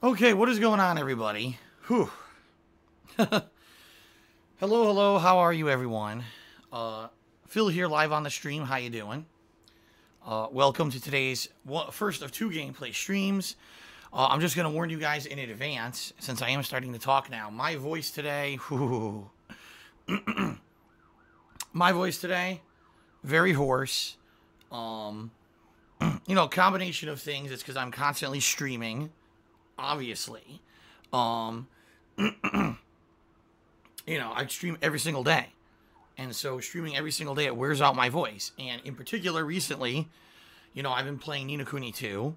Okay, what is going on, everybody? Whew. Hello, hello. How are you, everyone? Phil here, live on the stream. How you doing? Welcome to today's first of 2 gameplay streams. I'm just going to warn you guys in advance, since I am starting to talk now. My voice today, whew. My voice today, very hoarse. You know, combination of things. It's because I'm constantly streaming. Obviously, you know, I stream every single day, and so streaming every single day, it wears out my voice. And in particular, recently, you know, I've been playing Ni No Kuni 2.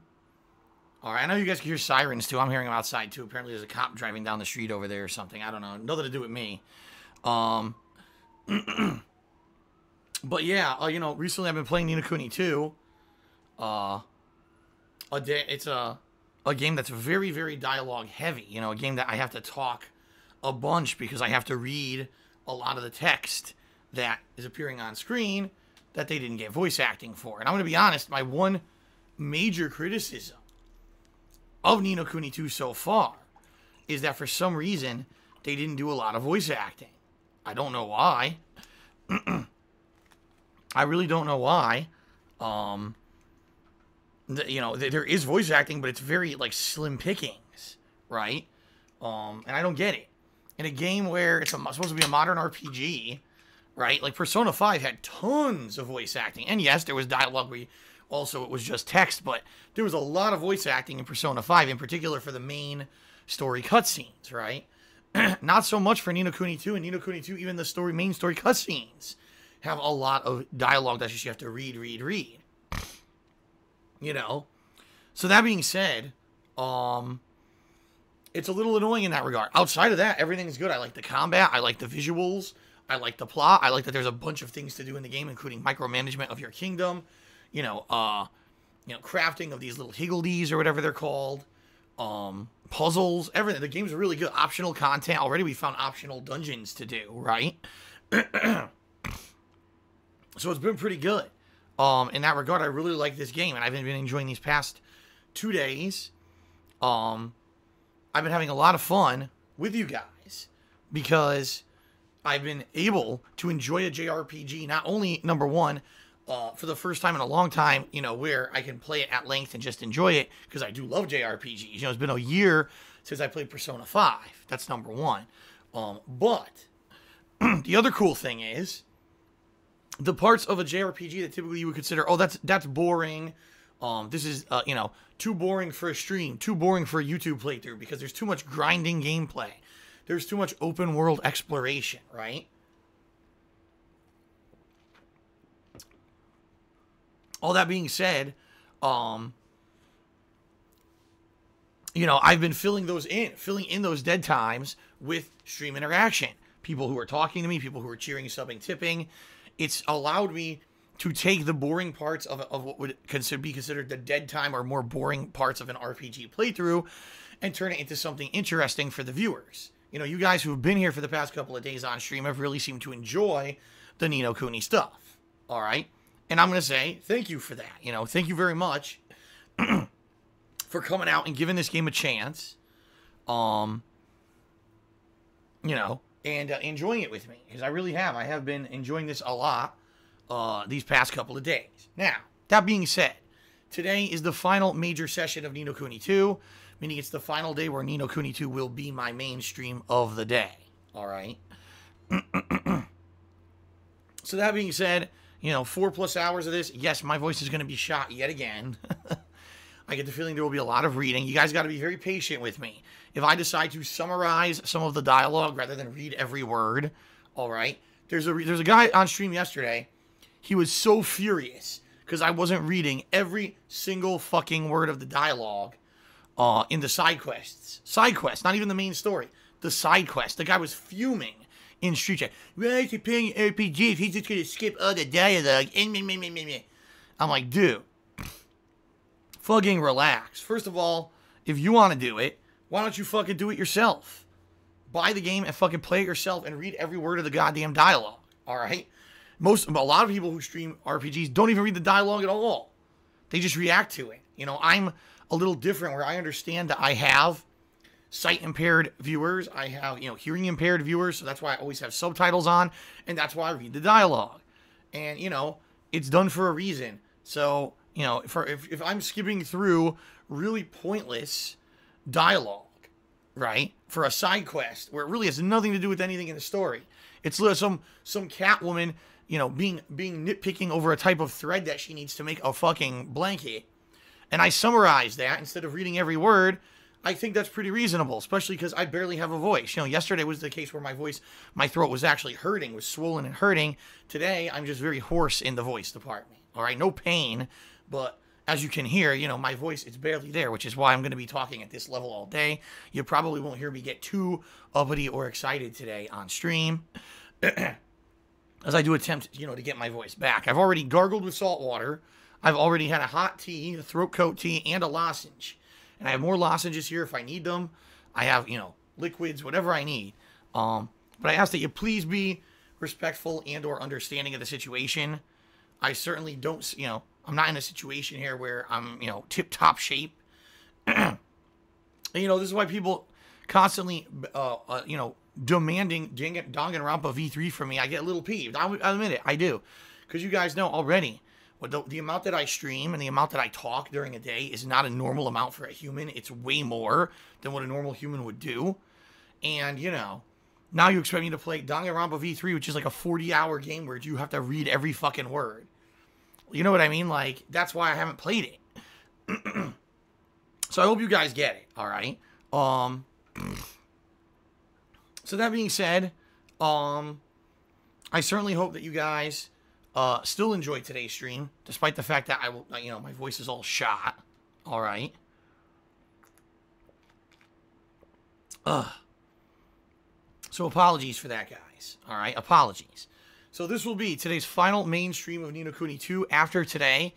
All right, I know you guys can hear sirens too. I'm hearing them outside too. Apparently, there's a cop driving down the street over there or something. I don't know. Nothing to do with me. But yeah, you know, recently I've been playing Ni No Kuni 2. It's a game that's very, very dialogue heavy. You know, a game that I have to talk a bunch because I have to read a lot of the text that is appearing on screen that they didn't get voice acting for. And I'm going to be honest, my one major criticism of Ni No Kuni 2 so far is that for some reason they didn't do a lot of voice acting. I don't know why. I really don't know why. You know, there is voice acting, but it's very, like, slim pickings, right? And I don't get it. In a game where it's supposed to be a modern RPG, right? Like, Persona 5 had tons of voice acting. And yes, there was dialogue where also it was just text, but there was a lot of voice acting in Persona 5, in particular for the main story cutscenes, right? Not so much for Ni No Kuni 2. And Ni No Kuni 2, even the main story cutscenes have a lot of dialogue that you have to read. You know, so that being said, it's a little annoying in that regard. Outside of that, everything's good. I like the combat. I like the visuals. I like the plot. I like that there's a bunch of things to do in the game, including micromanagement of your kingdom. You know, crafting of these little higgledies or whatever they're called. Puzzles, everything. The game's really good. Optional content. Already we found optional dungeons to do, right? So it's been pretty good. In that regard, I really like this game, and I've been enjoying these past 2 days. I've been having a lot of fun with you guys because I've been able to enjoy a JRPG, not only, number one, for the first time in a long time, you know, where I can play it at length and just enjoy it, because I do love JRPGs. You know, it's been a year since I played Persona 5. That's number one. But the other cool thing is, the parts of a JRPG that typically you would consider, oh, that's boring. This is, you know, too boring for a stream, too boring for a YouTube playthrough, because there's too much grinding gameplay. There's too much open world exploration, right? All that being said, you know, I've been filling in those dead times with stream interaction. People who are talking to me, people who are cheering, subbing, tipping. It's allowed me to take the boring parts of what would be considered the dead time or more boring parts of an RPG playthrough and turn it into something interesting for the viewers. You know, you guys who have been here for the past couple of days on stream have really seemed to enjoy the Ni No Kuni stuff. All right? And I'm going to say thank you for that. You know, thank you very much for coming out and giving this game a chance. You know, and enjoying it with me, because I really have. I have been enjoying this a lot these past couple of days. Now, that being said, today is the final major session of Ni No Kuni 2, meaning it's the final day where Ni No Kuni 2 will be my main stream of the day. All right? So that being said, you know, 4+ hours of this, yes, my voice is going to be shot yet again. I get the feeling there will be a lot of reading. You guys got to be very patient with me. If I decide to summarize some of the dialogue rather than read every word, all right? There's a guy on stream yesterday. He was so furious because I wasn't reading every single fucking word of the dialogue in the side quests. Side quests, not even the main story. The side quests. The guy was fuming in street chat. Why is he playing RPG if he's just going to skip all the dialogue? I'm like, dude. Fucking relax. First of all, if you want to do it, why don't you fucking do it yourself? Buy the game and fucking play it yourself and read every word of the goddamn dialogue. All right? A lot of people who stream RPGs don't even read the dialogue at all. They just react to it. You know, I'm a little different where I understand that I have sight impaired viewers. I have, hearing impaired viewers. So that's why I always have subtitles on. And that's why I read the dialogue. And, it's done for a reason. So, if I'm skipping through really pointless dialogue, right, for a side quest where it really has nothing to do with anything in the story. It's some Catwoman, being nitpicking over a type of thread that she needs to make a fucking blanket. And I summarize that instead of reading every word. I think that's pretty reasonable, especially because I barely have a voice. Yesterday was the case where my throat was actually hurting, was swollen and hurting. Today, I'm just very hoarse in the voice department. All right, no pain, but as you can hear, my voice is barely there, which is why I'm going to be talking at this level all day. You probably won't hear me get too uppity or excited today on stream, as I do attempt, to get my voice back. I've already gargled with salt water. I've already had a hot tea, a throat coat tea, and a lozenge. And I have more lozenges here if I need them. I have, liquids, whatever I need. But I ask that you please be respectful and or understanding of the situation. I certainly don't, I'm not in a situation here where I'm, tip-top shape. And, this is why people constantly, demanding Danganronpa V3 from me. I get a little peeved. I'll admit it, I do. Because you guys know already, the amount that I stream and the amount that I talk during a day is not a normal amount for a human. It's way more than what a normal human would do. And, now you expect me to play Danganronpa V3, which is like a 40-hour game where you have to read every fucking word. You know what I mean? Like, that's why I haven't played it. So I hope you guys get it, all right? So that being said, I certainly hope that you guys still enjoyed today's stream, despite the fact that my voice is all shot, all right? So apologies for that, guys, all right? Apologies. So this will be today's final main stream of Ni No Kuni 2. After today,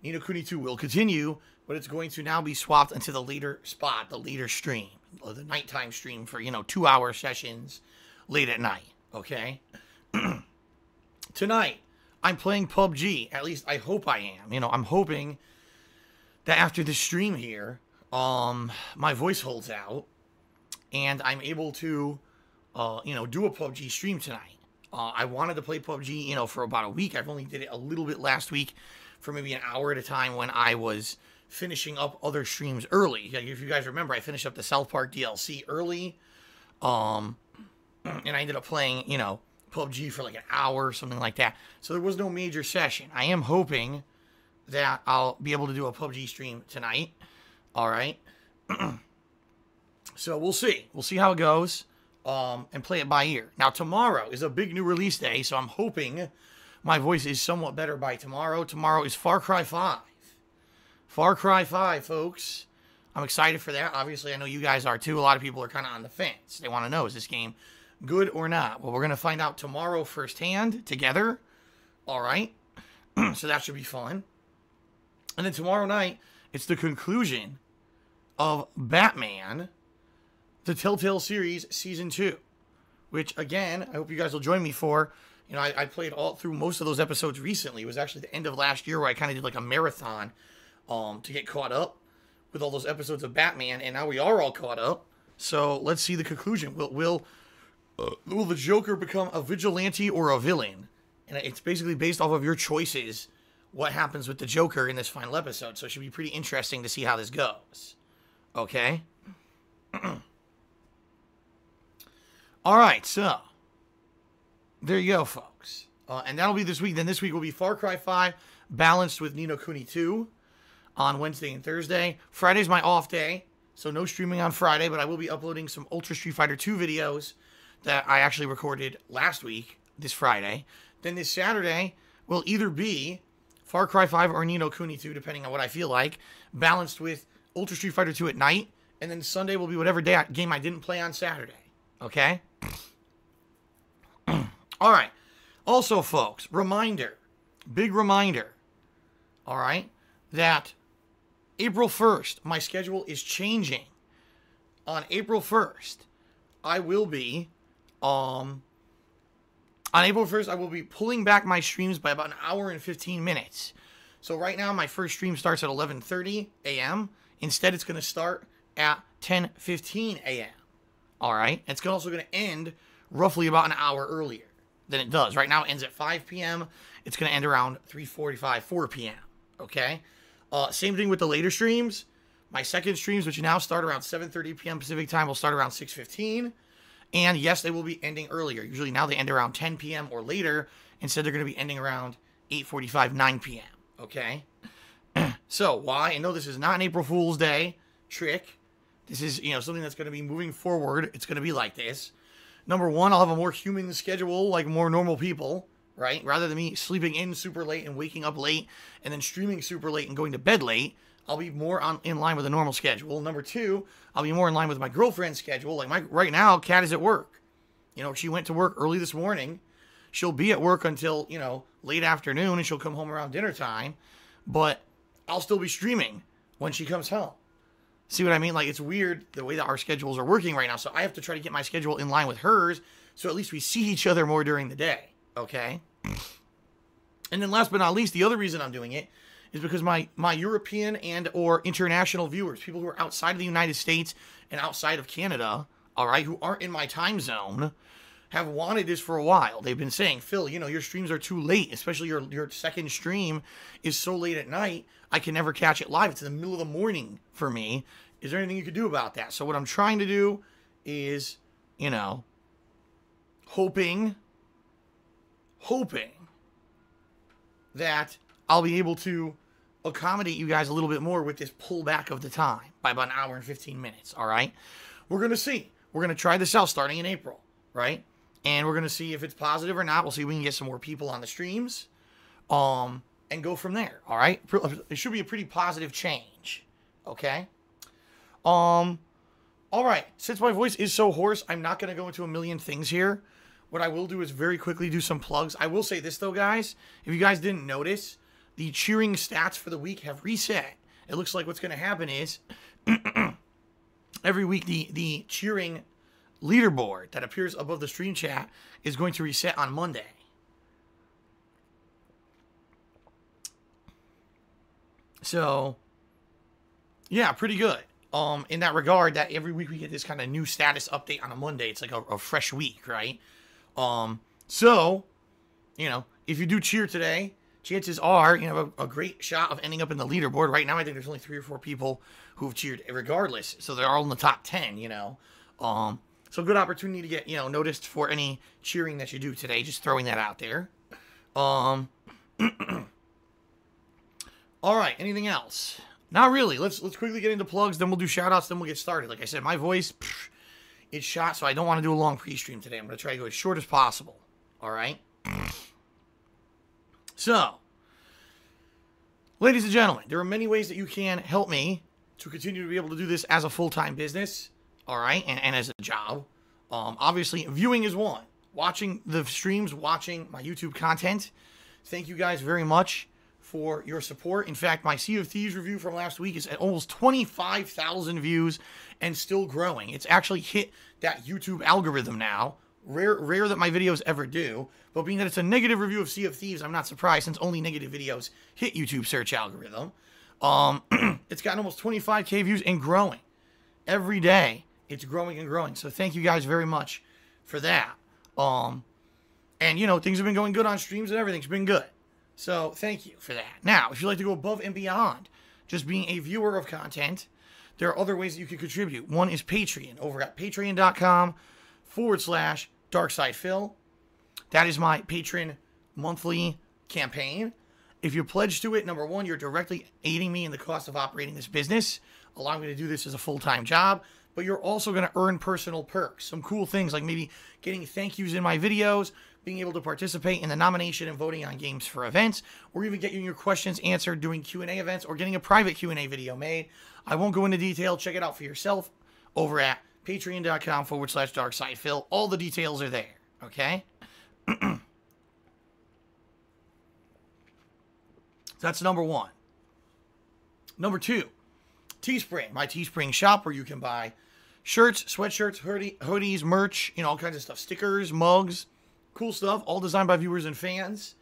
Ni No Kuni 2 will continue, but it's going to now be swapped into the later spot, the later stream, or the nighttime stream for, 2-hour sessions late at night, okay? Tonight, I'm playing PUBG. At least I hope I am. I'm hoping that after this stream here, my voice holds out and I'm able to, do a PUBG stream tonight. I wanted to play PUBG, for about a week. I've only did it a little bit last week for maybe an hour at a time when I was finishing up other streams early. If you guys remember, I finished up the South Park DLC early. And I ended up playing, PUBG for like an hour or something like that. So there was no major session. I am hoping that I'll be able to do a PUBG stream tonight. All right. So we'll see. We'll see how it goes. And play it by ear. Now, tomorrow is a big new release day, so I'm hoping my voice is somewhat better by tomorrow. Tomorrow is Far Cry 5. Far Cry 5, folks. I'm excited for that. Obviously, I know you guys are too. A lot of people are kind of on the fence. They want to know, is this game good or not? Well, we're going to find out tomorrow firsthand together. All right. So that should be fun. And then tomorrow night, it's the conclusion of Batman, the Telltale series, Season 2. Which, again, I hope you guys will join me for. I played all through most of those episodes recently. It was actually the end of last year where I kind of did like a marathon to get caught up with all those episodes of Batman. And now we are all caught up. So let's see the conclusion. Will the Joker become a vigilante or a villain? And it's basically based off of your choices what happens with the Joker in this final episode. So it should be pretty interesting to see how this goes. Okay? All right, so there you go, folks. And that'll be this week. Then this week will be Far Cry 5 balanced with Ni No Kuni 2 on Wednesday and Thursday. Friday's my off day, so no streaming on Friday, but I will be uploading some Ultra Street Fighter 2 videos that I actually recorded last week, this Friday. Then this Saturday will either be Far Cry 5 or Ni No Kuni 2, depending on what I feel like, balanced with Ultra Street Fighter 2 at night. And then Sunday will be whatever game I didn't play on Saturday. Okay? All right. Also, folks, reminder, big reminder, all right, that April 1st, my schedule is changing. On April 1st, I will be, on April 1st, I will be pulling back my streams by about an hour and 15 minutes. So right now, my first stream starts at 11:30 a.m. Instead, it's going to start at 10:15 a.m. All right? It's also going to end roughly about an hour earlier than it does. Right now it ends at 5 p.m. It's going to end around 3:45, 4 p.m. Okay? Same thing with the later streams. My second streams, which now start around 7:30 p.m. Pacific time, will start around 6:15. And yes, they will be ending earlier. Usually now they end around 10 p.m. or later. Instead, they're going to be ending around 8:45, 9 p.m. Okay? So, why? I know this is not an April Fool's Day trick. This is, something that's going to be moving forward. It's going to be like this. Number one, I'll have a more human schedule, like more normal people, right? Rather than me sleeping in super late and waking up late and then streaming super late and going to bed late, I'll be more in line with a normal schedule. Number two, I'll be more in line with my girlfriend's schedule. Like right now, Kat is at work. She went to work early this morning. She'll be at work until, late afternoon, and she'll come home around dinner time. But I'll still be streaming when she comes home. See what I mean? Like, it's weird the way that our schedules are working right now. So I have to try to get my schedule in line with hers, so at least we see each other more during the day. Okay? And then last but not least, the other reason I'm doing it is because my European and or international viewers, people who are outside of the United States and outside of Canada, all right, who aren't in my time zone, have wanted this for a while. They've been saying, Phil, your streams are too late, especially your second stream is so late at night, I can never catch it live. It's in the middle of the morning for me. Is there anything you could do about that? So what I'm trying to do is, hoping that I'll be able to accommodate you guys a little bit more with this pullback of the time by about an hour and 15 minutes, all right? We're going to see. We're going to try this out starting in April, right? And we're going to see if it's positive or not. We'll see if we can get some more people on the streams and go from there, all right? It should be a pretty positive change, okay? All right. Since my voice is so hoarse, I'm not going to go into a million things here. What I will do is very quickly do some plugs. I will say this, though, guys. If you guys didn't notice, the cheering stats for the week have reset. It looks like what's going to happen is every week the cheering leaderboard that appears above the stream chat is going to reset on Monday. So, yeah, pretty good. In that regard, that every week we get this kind of new status update on a Monday. It's like a fresh week, right? So, if you do cheer today, chances are you have a great shot of ending up in the leaderboard. Right now, I think there's only 3 or 4 people who've cheered regardless. So they're all in the top 10, So good opportunity to get, noticed for any cheering that you do today. Just throwing that out there. All right, anything else? Not really. Let's quickly get into plugs, then we'll do shout-outs, then we'll get started. Like I said, my voice, it's shot, so I don't want to do a long pre-stream today. I'm going to try to go as short as possible. All right? So, ladies and gentlemen, there are many ways that you can help me to continue to be able to do this as a full-time business. All right, and as a job. Obviously, viewing is one. Watching the streams, watching my YouTube content. Thank you guys very much for your support. In fact, my Sea of Thieves review from last week is at almost 25,000 views and still growing. It's actually hit that YouTube algorithm now. Rare that my videos ever do. But being that it's a negative review of Sea of Thieves, I'm not surprised since only negative videos hit YouTube search algorithm. It's gotten almost 25K views and growing. Every day, it's growing and growing. So thank you guys very much for that. And, things have been going good on streams and everything's been good. So thank you for that. Now, if you'd like to go above and beyond just being a viewer of content, there are other ways that you can contribute. One is Patreon over at patreon.com/DarksidePhil. That is my patron monthly campaign. If you pledge to it, number one, you're directly aiding me in the cost of operating this business, allowing me to do this as a full-time job. But you're also going to earn personal perks. Some cool things like maybe getting thank yous in my videos, being able to participate in the nomination and voting on games for events, or even getting your questions answered doing Q&A events or getting a private Q&A video made. I won't go into detail. Check it out for yourself over at patreon.com/DarksidePhil. All the details are there, okay? That's number one. Number two, Teespring, my Teespring shop where you can buy shirts, sweatshirts, hoodies, merch, all kinds of stuff. Stickers, mugs, cool stuff, all designed by viewers and fans.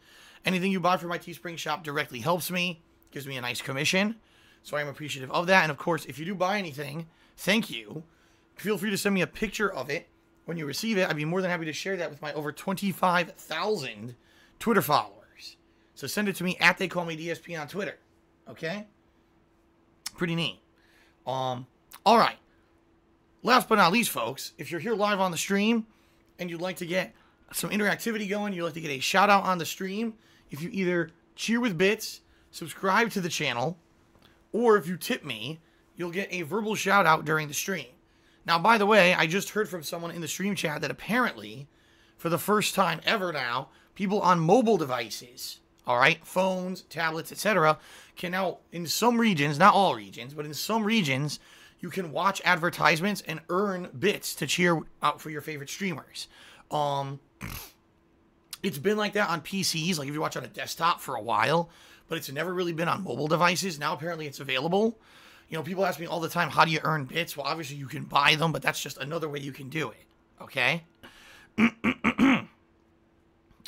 Anything you buy from my Teespring shop directly helps me, gives me a nice commission. So I'm appreciative of that. And of course, if you do buy anything thank you. Feel free to send me a picture of it when you receive it. I'd be more than happy to share that with my over 25,000 Twitter followers. So send it to me at TheyCallMeDSP on Twitter. Okay? Pretty neat. All right. Last but not least, folks, if you're here live on the stream and you'd like to get some interactivity going, you'd like to get a shout out on the stream, if you either cheer with bits, subscribe to the channel, or if you tip me, you'll get a verbal shout out during the stream. Now, by the way, I just heard from someone in the stream chat that apparently, for the first time ever now, people on mobile devices, all right, phones, tablets, etc., can now, in some regions, not all regions, but in some regions, you can watch advertisements and earn bits to cheer out for your favorite streamers. It's been like that on PCs, like if you watch on a desktop for a while, but it's never really been on mobile devices. Now apparently it's available. You know, people ask me all the time, how do you earn bits? Well, obviously you can buy them, but that's just another way you can do it. Okay?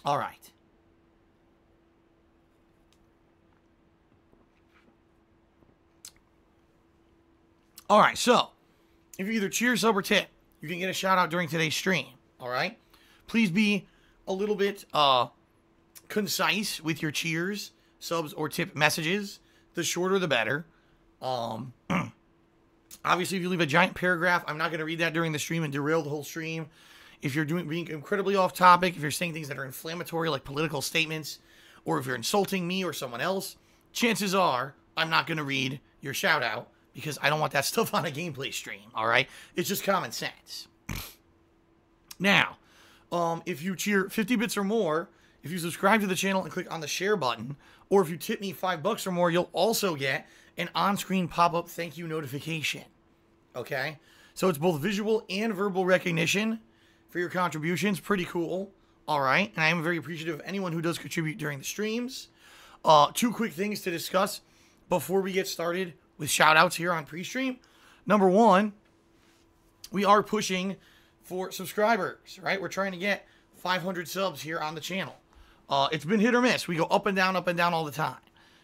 All right. All right, so if you either cheer, sub, or tip, you can get a shout out during today's stream. All right? Please be a little bit concise with your cheers, subs, or tip messages. The shorter, the better. Obviously, if you leave a giant paragraph, I'm not going to read that during the stream and derail the whole stream. If you're being incredibly off topic, if you're saying things that are inflammatory, like political statements, or if you're insulting me or someone else, chances are I'm not going to read your shout out because I don't want that stuff on a gameplay stream. All right? It's just common sense. Now, if you cheer 50 bits or more, if you subscribe to the channel and click on the share button, or if you tip me $5 or more, you'll also get an on-screen pop-up thank you notification. Okay? So it's both visual and verbal recognition for your contributions. Pretty cool. All right? And I am very appreciative of anyone who does contribute during the streams. Two quick things to discuss before we get started with shout-outs here on pre-stream. Number one, we are pushing for subscribers, right? We're trying to get 500 subs here on the channel. It's been hit or miss. We go up and down all the time.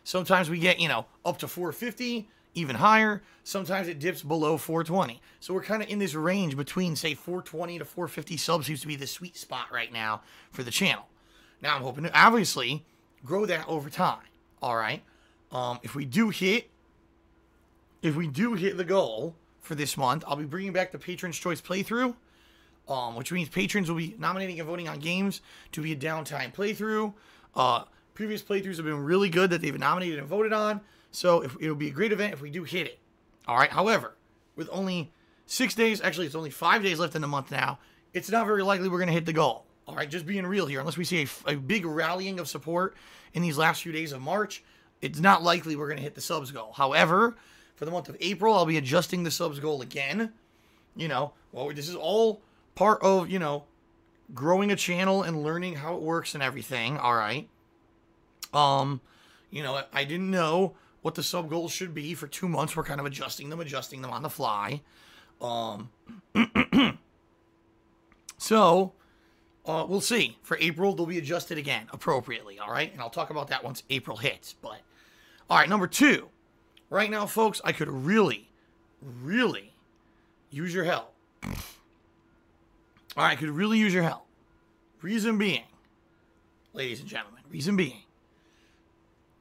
Sometimes we get, up to 450, even higher. Sometimes it dips below 420. So we're kind of in this range between, say, 420 to 450 subs seems to be the sweet spot right now for the channel. Now I'm hoping to obviously grow that over time. All right. If we do hit the goal for this month, I'll be bringing back the Patron's Choice playthrough. Which means patrons will be nominating and voting on games to be a downtime playthrough. Previous playthroughs have been really good that they've nominated and voted on, so it'll be a great event if we do hit it. All right. However, with only 6 days, actually it's only 5 days left in the month now, it's not very likely we're going to hit the goal. All right, just being real here. Unless we see a big rallying of support in these last few days of March, it's not likely we're going to hit the subs goal. However, for the month of April, I'll be adjusting the subs goal again. This is all part of, growing a channel and learning how it works and everything. All right. I didn't know what the sub goals should be for 2 months. We're kind of adjusting them on the fly. So, we'll see. For April, they'll be adjusted again appropriately. All right. And I'll talk about that once April hits. But, all right. Number two, right now, folks, I could really, really use your help. All right, I could really use your help. Reason being, ladies and gentlemen,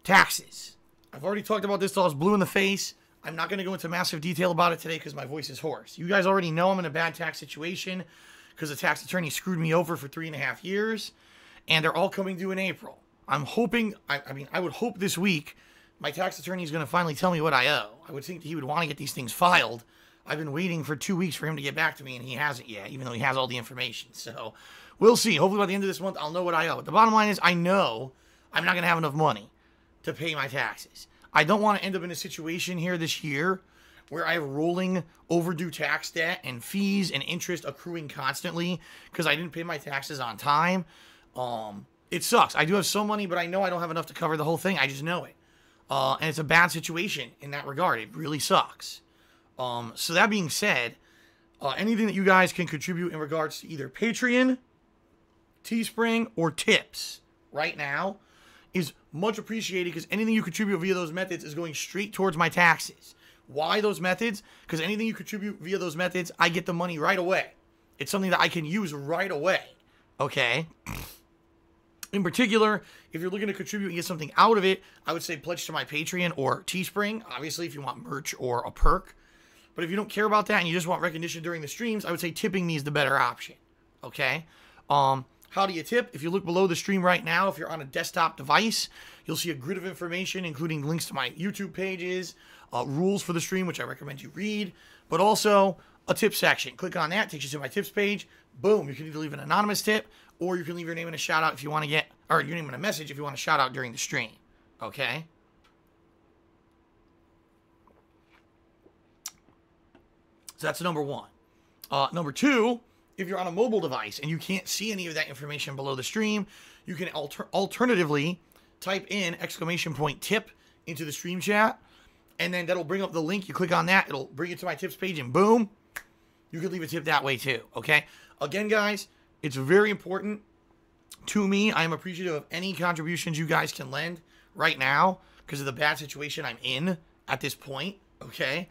taxes. I've already talked about this till I was blue in the face. I'm not going to go into massive detail about it today because my voice is hoarse. You guys already know I'm in a bad tax situation because the tax attorney screwed me over for 3.5 years, and they're all coming due in April. I'm hoping, I would hope this week my tax attorney is going to finally tell me what I owe. I would think that he would want to get these things filed. I've been waiting for 2 weeks for him to get back to me, and he hasn't yet, even though he has all the information. So, we'll see. Hopefully, by the end of this month, I'll know what I owe. But the bottom line is, I know I'm not going to have enough money to pay my taxes. I don't want to end up in a situation here this year where I have rolling overdue tax debt and fees and interest accruing constantly because I didn't pay my taxes on time. It sucks. I do have some money, but I know I don't have enough to cover the whole thing. I just know it. And it's a bad situation in that regard. It really sucks. So that being said, anything that you guys can contribute in regards to either Patreon, Teespring, or tips right now is much appreciated because anything you contribute via those methods is going straight towards my taxes, Why those methods? Because anything you contribute via those methods, I get the money right away. It's something that I can use right away. Okay? In particular, if you're looking to contribute and get something out of it, I would say pledge to my Patreon or Teespring, obviously, if you want merch or a perk. But if you don't care about that and you just want recognition during the streams, I would say tipping me is the better option. Okay? How do you tip? If you look below the stream right now, if you're on a desktop device, you'll see a grid of information, including links to my YouTube pages, rules for the stream, which I recommend you read, but also a tip section. Click on that, takes you to my tips page. Boom, you can either leave an anonymous tip, or you can leave your name and a shout out if you want to get, or your name and a message if you want to shout out during the stream. Okay? So that's number one. Number two, if you're on a mobile device and you can't see any of that information below the stream, you can alternatively type in !tip into the stream chat, and then that'll bring up the link. You click on that, it'll bring you to my tips page, and boom, you can leave a tip that way too, okay? Again, guys, it's very important to me. I am appreciative of any contributions you guys can lend right now because of the bad situation I'm in at this point, okay?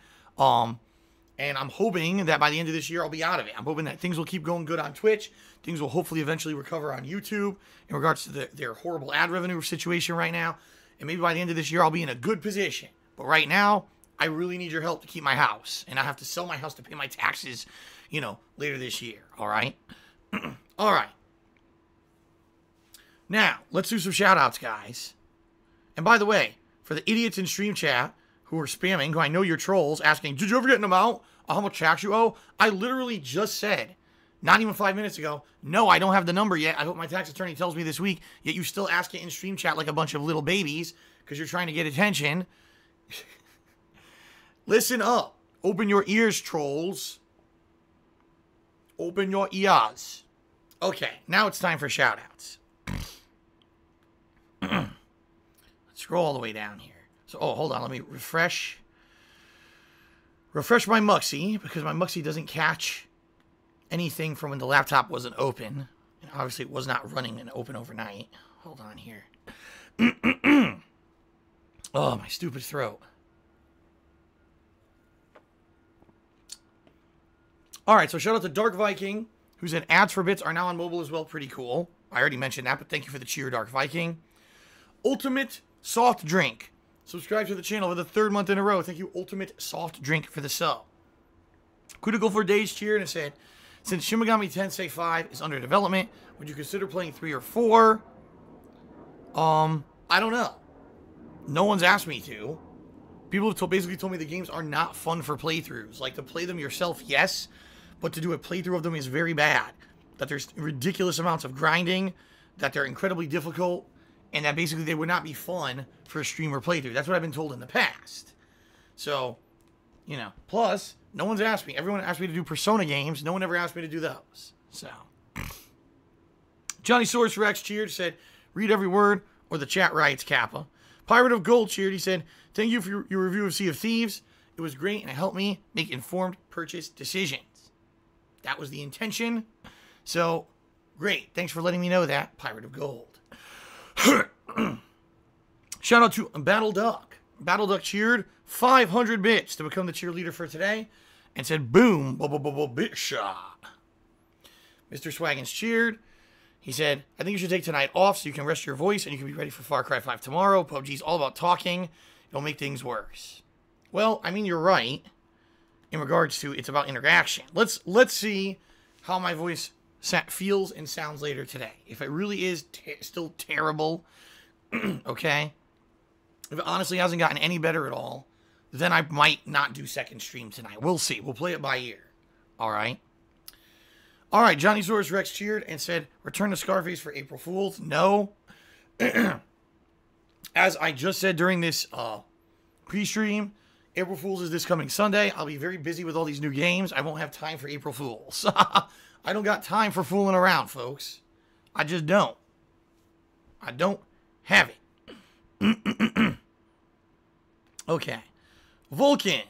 And I'm hoping that by the end of this year, I'll be out of it. I'm hoping that things will keep going good on Twitch. Things will hopefully eventually recover on YouTube in regards to their horrible ad revenue situation right now. And maybe by the end of this year, I'll be in a good position. But right now, I really need your help to keep my house. And I have to sell my house to pay my taxes, you know, later this year. All right? All right. Now, let's do some shout-outs, guys. And by the way, for the idiots in stream chat who are spamming, who I know you're trolls, asking, did you ever get an amount of how much tax you owe? I literally just said, not even 5 minutes ago, no, I don't have the number yet. I hope my tax attorney tells me this week, yet you still ask it in stream chat like a bunch of little babies because you're trying to get attention. Listen up. Open your ears, trolls. Open your ears. Okay, now it's time for shout-outs. Let's scroll all the way down here. So, oh, hold on. Let me refresh my Muxie, because my Muxie doesn't catch anything from when the laptop wasn't open. And obviously, it was not running and open overnight. Hold on here. Oh, my stupid throat. All right, so shout out to Dark Viking, who said ads for bits are now on mobile as well. Pretty cool. I already mentioned that, but thank you for the cheer, Dark Viking. Ultimate Soft Drink. Subscribe to the channel for the third month in a row. Thank you, Ultimate Soft Drink, for the sub. Critical for Days cheered and said, since Shin Megami Tensei 5 is under development, would you consider playing 3 or 4? I don't know. No one's asked me to. People have basically told me the games are not fun for playthroughs. Like, to play them yourself, yes, but to do a playthrough of them is very bad. That there's ridiculous amounts of grinding, that they're incredibly difficult, and that basically they would not be fun for a streamer playthrough. That's what I've been told in the past. So, you know, plus, no one's asked me. Everyone asked me to do Persona games. No one ever asked me to do those. So, Johnny Source Rex cheered, said, read every word or the chat riots, Kappa. Pirate of Gold cheered. He said, thank you for your review of Sea of Thieves. It was great and it helped me make informed purchase decisions. That was the intention. So, great. Thanks for letting me know that, Pirate of Gold. Shout out to Battle Duck. Battle Duck cheered 500 bits to become the cheerleader for today and said, boom, bit shot. Mr. Swaggins cheered. He said, I think you should take tonight off so you can rest your voice and you can be ready for Far Cry 5 tomorrow. PUBG's all about talking. It'll make things worse. Well, I mean, you're right in regards to it's about interaction. Let's see how my voice feels and sounds later today. If it really is still terrible, okay, if it honestly hasn't gotten any better at all, then I might not do second stream tonight. We'll see. We'll play it by ear. All right. All right. Johnny Source Rex cheered and said, return to Scarface for April Fools. No. As I just said during this pre-stream, April Fools is this coming Sunday. I'll be very busy with all these new games. I won't have time for April Fools. I don't got time for fooling around, folks. I just don't. I don't have it. Okay. Vulcan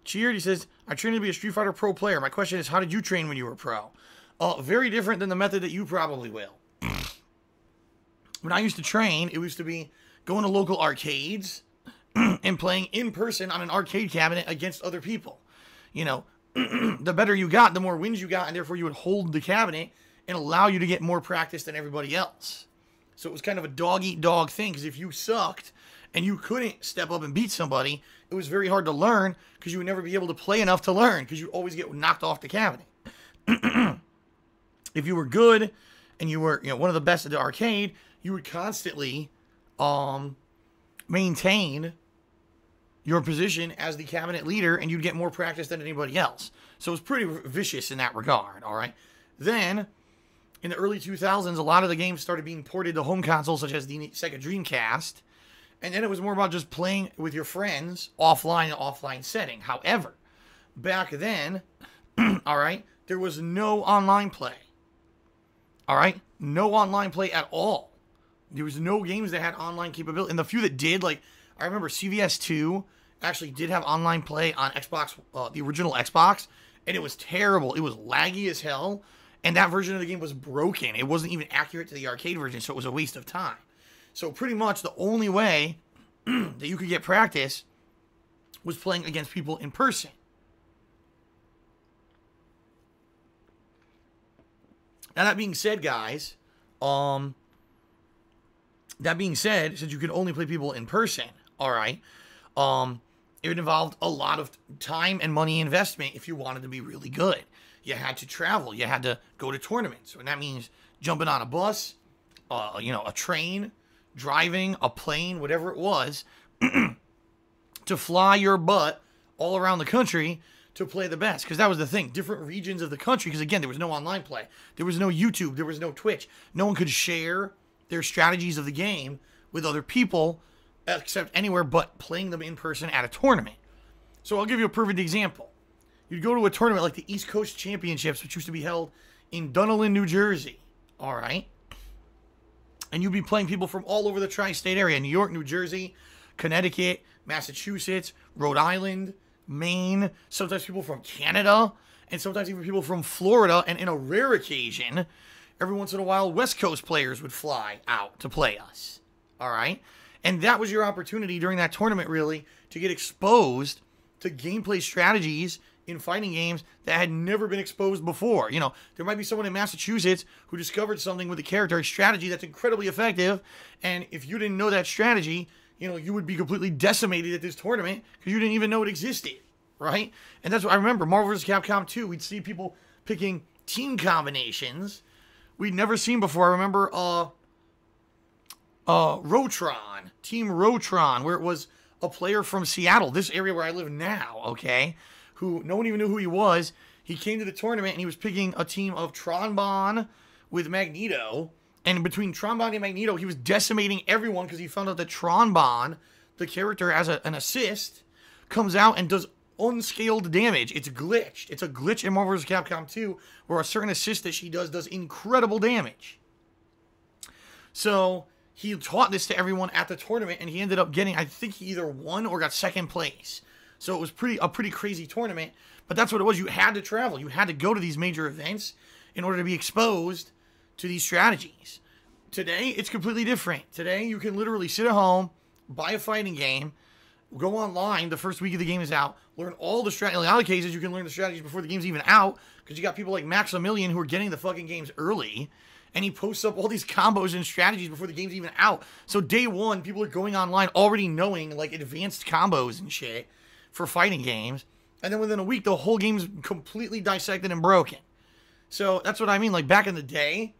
cheered. He says, I trained to be a Street Fighter Pro player. My question is, how did you train when you were pro? Very different than the method that you probably will. When I used to train, it used to be going to local arcades and playing in person on an arcade cabinet against other people. You know, the better you got, the more wins you got, and therefore you would hold the cabinet and allow you to get more practice than everybody else. So it was kind of a dog-eat-dog thing, because if you sucked and you couldn't step up and beat somebody, it was very hard to learn, because you would never be able to play enough to learn, because you'd always get knocked off the cabinet. If you were good and you were, one of the best at the arcade, you would constantly maintain your position as the cabinet leader, and you'd get more practice than anybody else. So it was pretty vicious in that regard, all right? Then, in the early 2000s, a lot of the games started being ported to home consoles, such as the Sega Dreamcast, and then it was more about just playing with your friends offline setting. However, back then, all right, there was no online play. All right? No online play at all. There was no games that had online capability. And the few that did, like, I remember CVS2 actually did have online play on Xbox, the original Xbox, and it was terrible. It was laggy as hell, and that version of the game was broken. It wasn't even accurate to the arcade version, so it was a waste of time. So pretty much the only way that you could get practice was playing against people in person. Now, that being said, guys, since you could only play people in person, all right, it involved a lot of time and money investment if you wanted to be really good. You had to travel. You had to go to tournaments. And that means jumping on a bus, a train, driving, a plane, whatever it was, to fly your butt all around the country to play the best. Because that was the thing. Different regions of the country. Because, again, there was no online play. There was no YouTube. There was no Twitch. No one could share their strategies of the game with other people, except anywhere but playing them in person at a tournament. So I'll give you a perfect example. You'd go to a tournament like the East Coast Championships, which used to be held in Dunellen, New Jersey. All right? And you'd be playing people from all over the tri-state area. New York, New Jersey, Connecticut, Massachusetts, Rhode Island, Maine, sometimes people from Canada, and sometimes even people from Florida. And in a rare occasion, every once in a while, West Coast players would fly out to play us. All right? And that was your opportunity during that tournament, really, to get exposed to gameplay strategies in fighting games that had never been exposed before. There might be someone in Massachusetts who discovered something with a character, a strategy that's incredibly effective, and if you didn't know that strategy, you would be completely decimated at this tournament because you didn't even know it existed, right? And that's what I remember. Marvel vs. Capcom 2, we'd see people picking team combinations we'd never seen before. I remember Rotron, Team Rotron, where it was a player from Seattle, this area where I live now, okay, who no one even knew who he was. He came to the tournament and he was picking a team of Tronbon with Magneto. And between Tronbon and Magneto, he was decimating everyone because he found out that Tronbon, the character as an assist, comes out and does unscaled damage. It's glitched. It's a glitch in Marvel vs. Capcom 2 where a certain assist that she does incredible damage. So he taught this to everyone at the tournament, and he ended up getting, I think he either won or got second place. So it was a pretty crazy tournament, but that's what it was. You had to travel. You had to go to these major events in order to be exposed to these strategies. Today, it's completely different. Today, you can literally sit at home, buy a fighting game, go online the first week of the game is out, learn all the strategies. In a lot of cases, you can learn the strategies before the game's even out, because you got people like Maximilian who are getting the fucking games early, and he posts up all these combos and strategies before the game's even out. So day one, people are going online already knowing, like, advanced combos and shit for fighting games, and then within a week, the whole game's completely dissected and broken. So that's what I mean. Like, back in the day,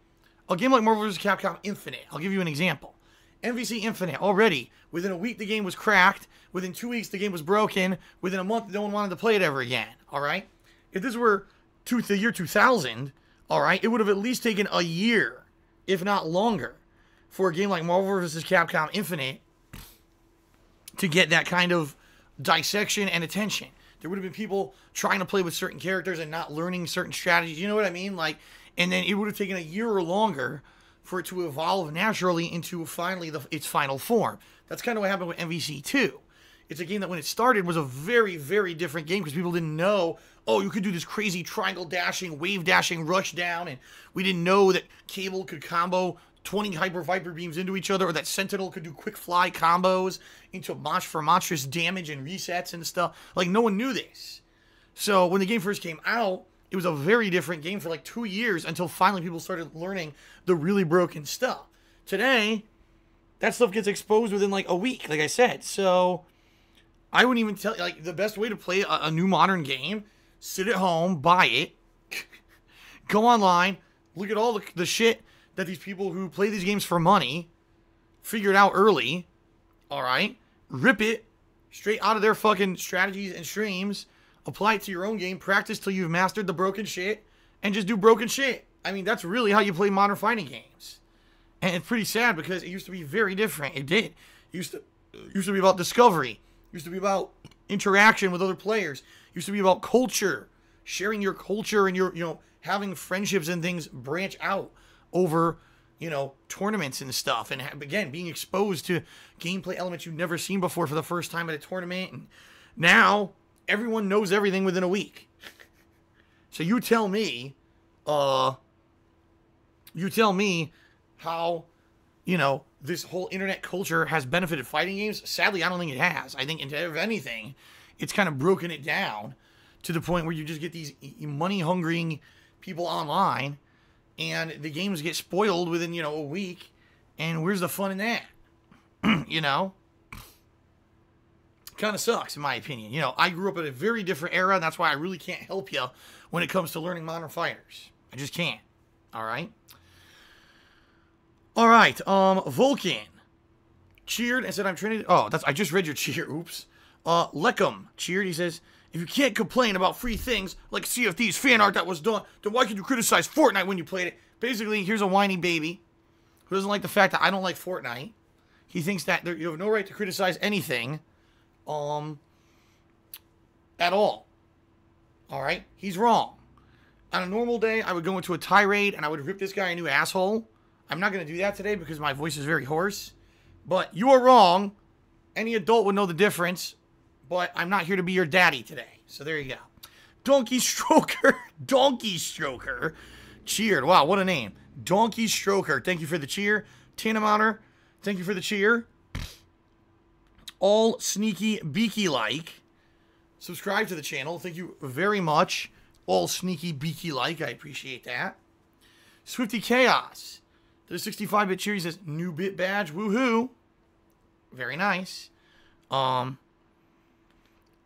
a game like Marvel vs. Capcom Infinite, I'll give you an example. MVC Infinite, already, within a week, the game was cracked. Within 2 weeks, the game was broken. Within a month, no one wanted to play it ever again, all right? If this were the year 2000, all right, it would have at least taken a year, if not longer, for a game like Marvel vs. Capcom Infinite to get that kind of dissection and attention. There would have been people trying to play with certain characters and not learning certain strategies. You know what I mean? Like, and then it would have taken a year or longer for it to evolve naturally into finally its final form. That's kind of what happened with MVC2. It's a game that when it started was a very, very different game because people didn't know, oh, you could do this crazy triangle dashing, wave dashing, rush down, and we didn't know that Cable could combo 20 Hyper Viper beams into each other, or that Sentinel could do quick fly combos into for monstrous damage and resets and stuff. Like, no one knew this. So when the game first came out, it was a very different game for like 2 years until finally people started learning the really broken stuff. Today, that stuff gets exposed within like a week, like I said. So I wouldn't even tell you, like, the best way to play a new modern game, sit at home, buy it, go online, look at all the shit that these people who play these games for money figured out early, all right? Rip it straight out of their fucking strategies and streams, apply it to your own game, practice till you've mastered the broken shit, and just do broken shit. I mean, that's really how you play modern fighting games. And it's pretty sad because it used to be very different. It did. It used to be about discovery. It used to be about interaction with other players. It used to be about culture, sharing your culture and your, having friendships and things branch out over, tournaments and stuff. And again, being exposed to gameplay elements you've never seen before for the first time at a tournament. And now everyone knows everything within a week. So you tell me how, this whole internet culture has benefited fighting games. Sadly, I don't think it has. I think, if anything, it's kind of broken it down to the point where you just get these money-hungering people online, and the games get spoiled within, a week, and where's the fun in that? Kind of sucks, in my opinion. I grew up in a very different era, and that's why I really can't help you when it comes to learning modern fighters. I just can't. All right? All right, Vulcan cheered and said, I'm training. Oh, I just read your cheer. Oops. Leckham cheered. He says, if you can't complain about free things like CFD's fan art that was done, then why could you criticize Fortnite when you played it? Basically, here's a whiny baby who doesn't like the fact that I don't like Fortnite. He thinks that you have no right to criticize anything, at all. All right? He's wrong. On a normal day, I would go into a tirade and I would rip this guy a new asshole. I'm not going to do that today because my voice is very hoarse. But you are wrong. Any adult would know the difference. But I'm not here to be your daddy today. So there you go. Donkey Stroker. Donkey Stroker. Cheered. Wow, what a name. Donkey Stroker. Thank you for the cheer. Tanamouter. Thank you for the cheer. All sneaky beaky-like. Subscribe to the channel. Thank you very much. All sneaky beaky-like. I appreciate that. Swifty Chaos. The 65-bit cheer, he says, new bit badge, woohoo. Very nice. Aaron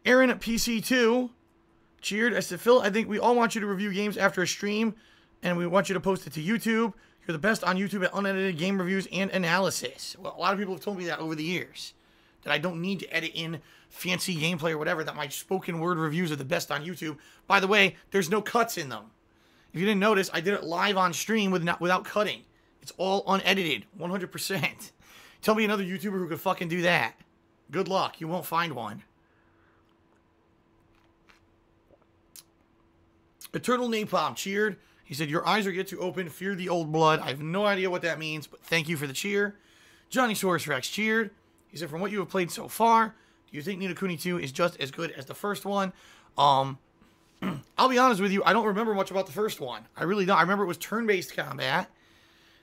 at PC2 cheered. I said, Phil, I think we all want you to review games after a stream, and we want you to post it to YouTube. You're the best on YouTube at unedited game reviews and analysis. Well, a lot of people have told me that over the years, that I don't need to edit in fancy gameplay or whatever, that my spoken word reviews are the best on YouTube. By the way, there's no cuts in them. If you didn't notice, I did it live on stream without cutting. It's all unedited, 100%. Tell me another YouTuber who could fucking do that. Good luck. You won't find one. Eternal Napalm cheered. He said, your eyes are yet to open. Fear the old blood. I have no idea what that means, but thank you for the cheer. Johnny Source Rex cheered. He said, from what you have played so far, do you think Ni No Kuni 2 is just as good as the first one? I'll be honest with you. I don't remember much about the first one. I really don't. I remember it was turn-based combat.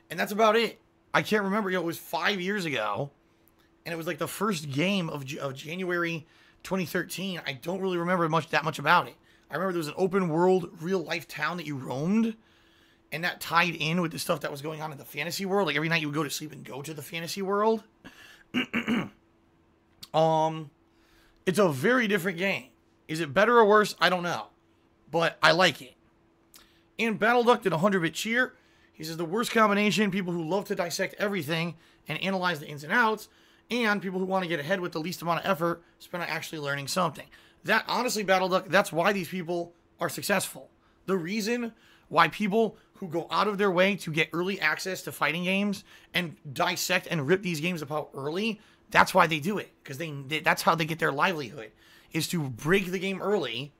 And that's about it. I can't remember. It was 5 years ago. And it was like the first game of January 2013. I don't really remember that much about it. I remember there was an open world, real life town that you roamed. And that tied in with the stuff that was going on in the fantasy world. Like every night you would go to sleep and go to the fantasy world. It's a very different game. Is it better or worse? I don't know. But I like it. And BattleDuck did a 100-bit cheer. He says the worst combination, people who love to dissect everything and analyze the ins and outs, and people who want to get ahead with the least amount of effort spent on actually learning something. That, honestly, BattleDuck, that's why these people are successful. The reason why people who go out of their way to get early access to fighting games and dissect and rip these games apart early, that's why they do it. Because that's how they get their livelihood, is to break the game early,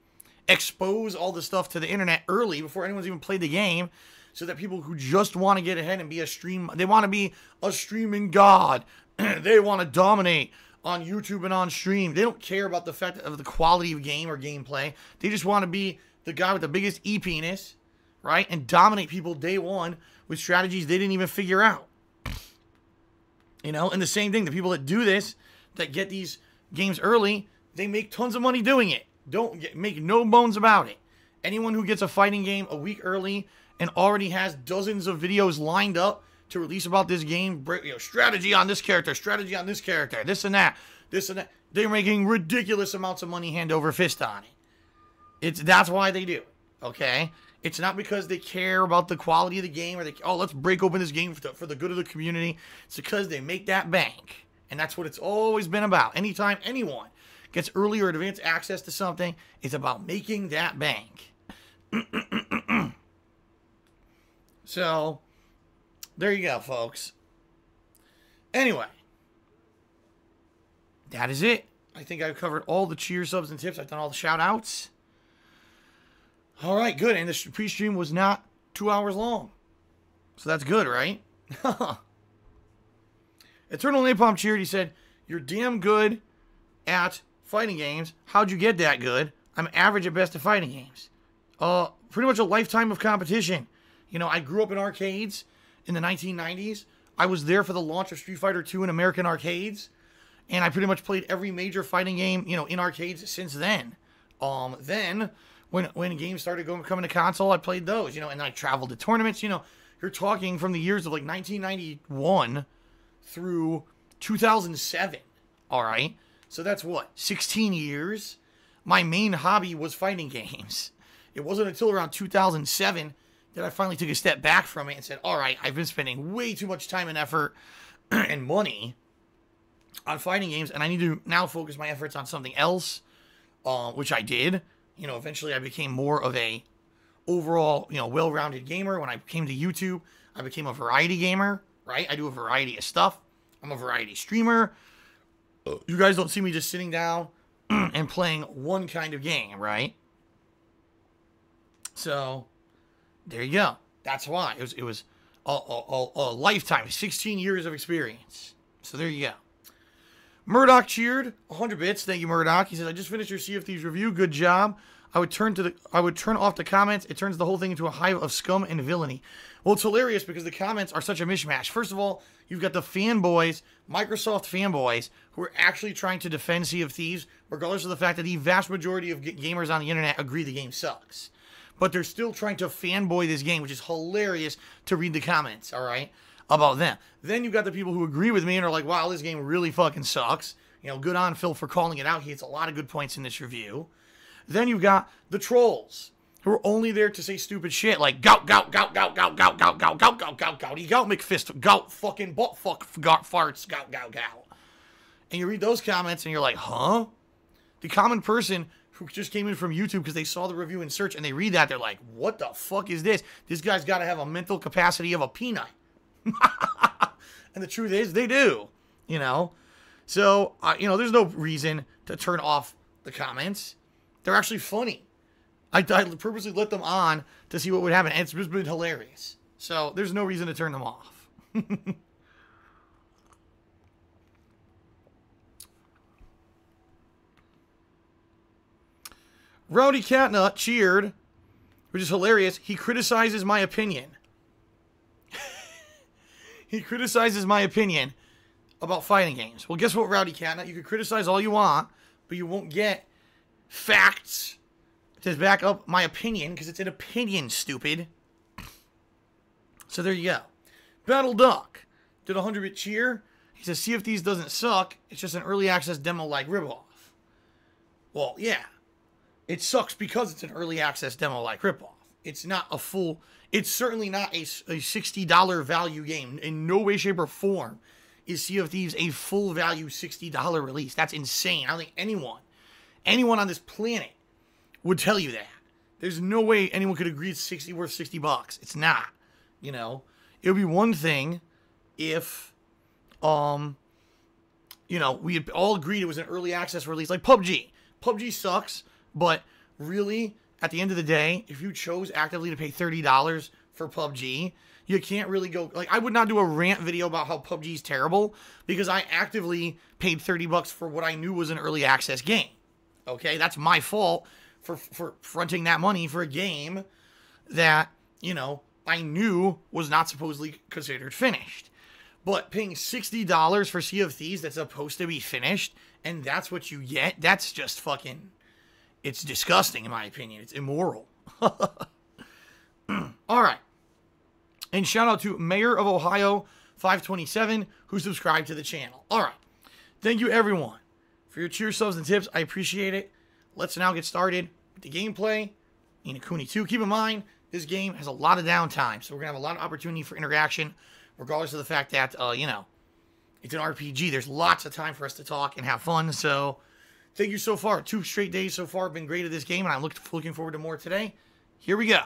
expose all the stuff to the internet early before anyone's even played the game, so that people who just want to get ahead and be they want to be a streaming god. They want to dominate on YouTube and on stream. They don't care about the fact of the quality of game or gameplay. They just want to be the guy with the biggest e-penis, right? And dominate people day one with strategies they didn't even figure out. You know, and the same thing, the people that do this, that get these games early, they make tons of money doing it. Make no bones about it. Anyone who gets a fighting game a week early and already has dozens of videos lined up to release about this game, strategy on this character, this and that, they're making ridiculous amounts of money hand over fist on it. That's why they do it, okay? It's not because they care about the quality of the game or let's break open this game for the good of the community. It's because they make that bank. And that's what it's always been about. Anytime anyone gets early or advanced access to something, it's about making that bank. So, there you go, folks. Anyway, that is it. I think I've covered all the cheer subs and tips. I've done all the shout outs. All right, good. And the pre-stream was not 2 hours long. So that's good, right? Eternal Napalm cheered. He said, "You're damn good at fighting games. How'd you get that good? I'm average at best at fighting games." Pretty much a lifetime of competition. You know, I grew up in arcades in the 1990s. I was there for the launch of Street Fighter II in American arcades. And I pretty much played every major fighting game, you know, in arcades since then. Then, when games started coming to console, I played those, you know, and I traveled to tournaments, you know. You're talking from the years of like 1991 through 2007, all right? So that's what, 16 years? My main hobby was fighting games. It wasn't until around 2007 that I finally took a step back from it and said, all right, I've been spending way too much time and effort and money on fighting games, and I need to now focus my efforts on something else, which I did. You know, eventually I became more of a overall, you know, well-rounded gamer. When I came to YouTube, I became a variety gamer, right? I do a variety of stuff. I'm a variety streamer. You guys don't see me just sitting down and playing one kind of game, right? So, there you go. That's why. It was a lifetime, 16 years of experience. So there you go. Murdoch cheered 100 bits. Thank you, Murdoch. He says, "I just finished your Sea of Thieves review. Good job. I would turn off the comments. It turns the whole thing into a hive of scum and villainy." Well, it's hilarious because the comments are such a mishmash. First of all, you've got the fanboys, Microsoft fanboys, who are actually trying to defend Sea of Thieves, regardless of the fact that the vast majority of gamers on the internet agree the game sucks. But they're still trying to fanboy this game, which is hilarious to read the comments, all right, about them. Then you've got the people who agree with me and are like, wow, this game really fucking sucks. You know, good on Phil for calling it out. He hits a lot of good points in this review. Then you've got the trolls, who are only there to say stupid shit like gout, gout, gout, gout, gout, gout, gout, gout, gout, gout, gout, gouty, gout, McFist, gout, fucking butt, fuck, farts, gout, gout, gout. And you read those comments and you're like, huh? The common person who just came in from YouTube because they saw the review in search and they read that, they're like, what the fuck is this? This guy's got to have a mental capacity of a peanut. And the truth is, they do, you know? So, you know, there's no reason to turn off the comments. They're actually funny. I purposely let them on to see what would happen, and it's just been hilarious. So, there's no reason to turn them off. Rowdy Catnut cheered, which is hilarious. He criticizes my opinion. He criticizes my opinion about fighting games. Well, guess what, Rowdy Catnut? You can criticize all you want, but you won't get facts to back up my opinion, because it's an opinion, stupid. So there you go. Battle Duck did a 100-bit cheer. He says, Sea of Thieves doesn't suck. It's just an early access demo-like ripoff. Well, yeah. It sucks because it's an early access demo-like ripoff. It's not a full... It's certainly not a $60 value game. In no way, shape, or form is Sea of Thieves a full value $60 release. That's insane. I don't think anyone on this planet would tell you that. There's no way anyone could agree it's worth $60. It's not. You know, it would be one thing if, you know, we had all agreed it was an early access release, like PUBG. PUBG sucks, but really, at the end of the day, if you chose actively to pay $30 for PUBG, you can't really go... Like, I would not do a rant video about how PUBG is terrible, because I actively paid $30 for what I knew was an early access game. Okay? That's my fault for fronting that money for a game that, you know, I knew was not supposedly considered finished. But paying $60 for Sea of Thieves that's supposed to be finished, and that's what you get, that's just fucking, it's disgusting in my opinion. It's immoral. All right. And shout out to Mayor of Ohio 527 who subscribed to the channel. All right. Thank you everyone for your cheer subs and tips. I appreciate it. Let's now get started with the gameplay. Ni No Kuni 2. Keep in mind, this game has a lot of downtime, so we're going to have a lot of opportunity for interaction, regardless of the fact that, you know, it's an RPG. There's lots of time for us to talk and have fun, so thank you so far. 2 straight days so far have been great at this game, and I'm looking forward to more today. Here we go.